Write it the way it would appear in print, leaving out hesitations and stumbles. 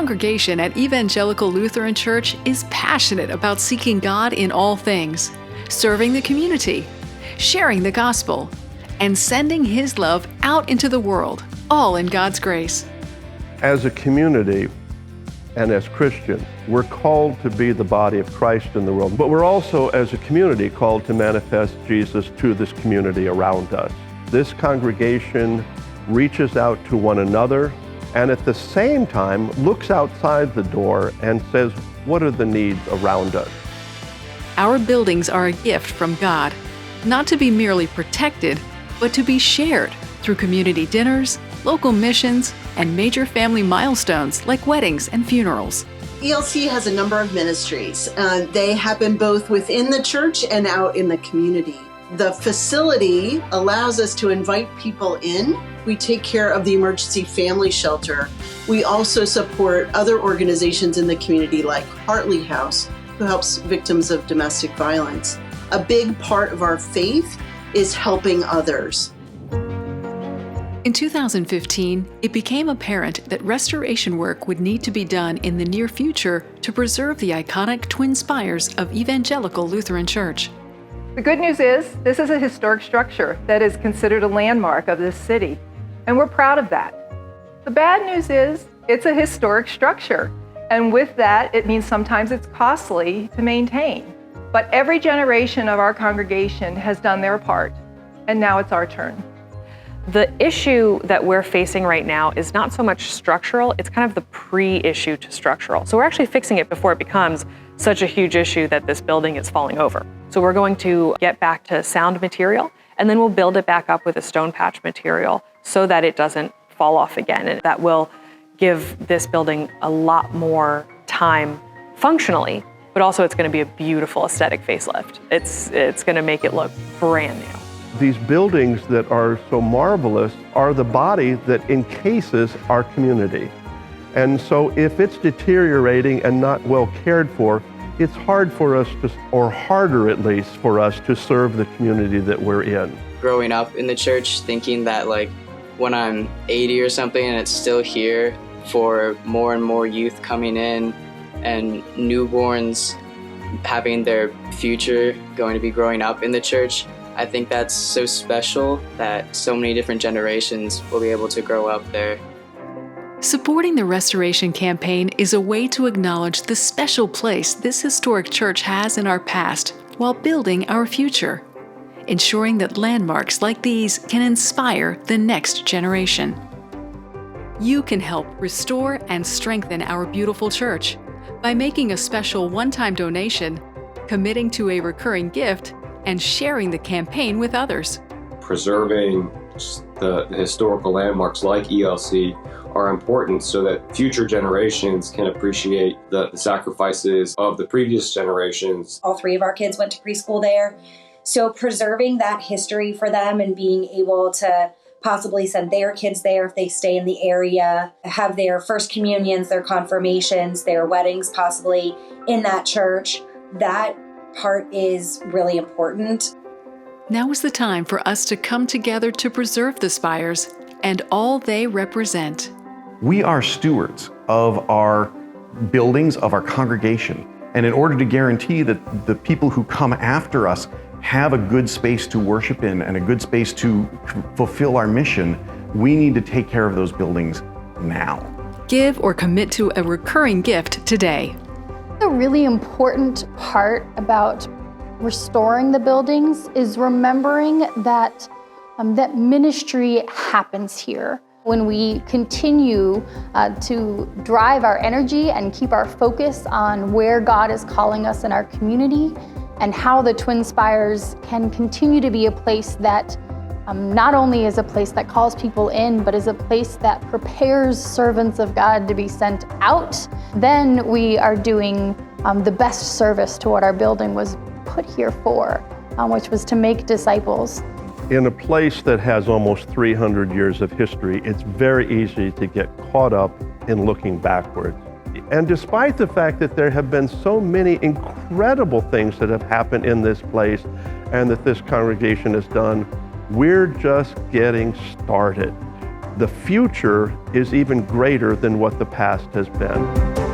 congregation at Evangelical Lutheran Church is passionate about seeking God in all things, serving the community, sharing the gospel, and sending His love out into the world, all in God's grace. As a community and as Christians, we're called to be the body of Christ in the world, but we're also, as a community, called to manifest Jesus to this community around us. This congregation reaches out to one another and at the same time looks outside the door and says, what are the needs around us? Our buildings are a gift from God, not to be merely protected, but to be shared through community dinners, local missions, and major family milestones like weddings and funerals. ELC has a number of ministries. They happen both within the church and out in the community. The facility allows us to invite people in. We take care of the emergency family shelter. We also support other organizations in the community like Hartley House, who helps victims of domestic violence. A big part of our faith is helping others. In 2015, it became apparent that restoration work would need to be done in the near future to preserve the iconic twin spires of Evangelical Lutheran Church. The good news is, this is a historic structure that is considered a landmark of this city, and we're proud of that. The bad news is, it's a historic structure, and with that, it means sometimes it's costly to maintain. But every generation of our congregation has done their part, and now it's our turn. The issue that we're facing right now is not so much structural, it's kind of the pre-issue to structural. So we're actually fixing it before it becomes such a huge issue that this building is falling over. So we're going to get back to sound material, and then we'll build it back up with a stone patch material so that it doesn't fall off again. And that will give this building a lot more time functionally, but also it's going to be a beautiful aesthetic facelift. It's going to make it look brand new. These buildings that are so marvelous are the body that encases our community. And so if it's deteriorating and not well cared for, it's hard for us to, or harder at least for us to serve the community that we're in. Growing up in the church, thinking that like when I'm 80 or something and it's still here for more and more youth coming in and newborns having their future going to be growing up in the church, I think that's so special that so many different generations will be able to grow up there. Supporting the restoration campaign is a way to acknowledge the special place this historic church has in our past while building our future, ensuring that landmarks like these can inspire the next generation. You can help restore and strengthen our beautiful church by making a special one-time donation, committing to a recurring gift, and sharing the campaign with others. Preserving the historical landmarks like ELC are important so that future generations can appreciate the sacrifices of the previous generations. All three of our kids went to preschool there. So preserving that history for them and being able to possibly send their kids there if they stay in the area, have their first communions, their confirmations, their weddings possibly in that church, that part is really important. Now is the time for us to come together to preserve the spires and all they represent. We are stewards of our buildings, of our congregation. And in order to guarantee that the people who come after us have a good space to worship in and a good space to fulfill our mission, we need to take care of those buildings now. Give or commit to a recurring gift today. A really important part about restoring the buildings is remembering that that ministry happens here. When we continue to drive our energy and keep our focus on where God is calling us in our community and how the Twin Spires can continue to be a place that not only is a place that calls people in, but is a place that prepares servants of God to be sent out, then we are doing the best service to what our building was put here for, which was to make disciples. In a place that has almost 300 years of history, it's very easy to get caught up in looking backwards. And despite the fact that there have been so many incredible things that have happened in this place and that this congregation has done, we're just getting started. the future is even greater than what the past has been.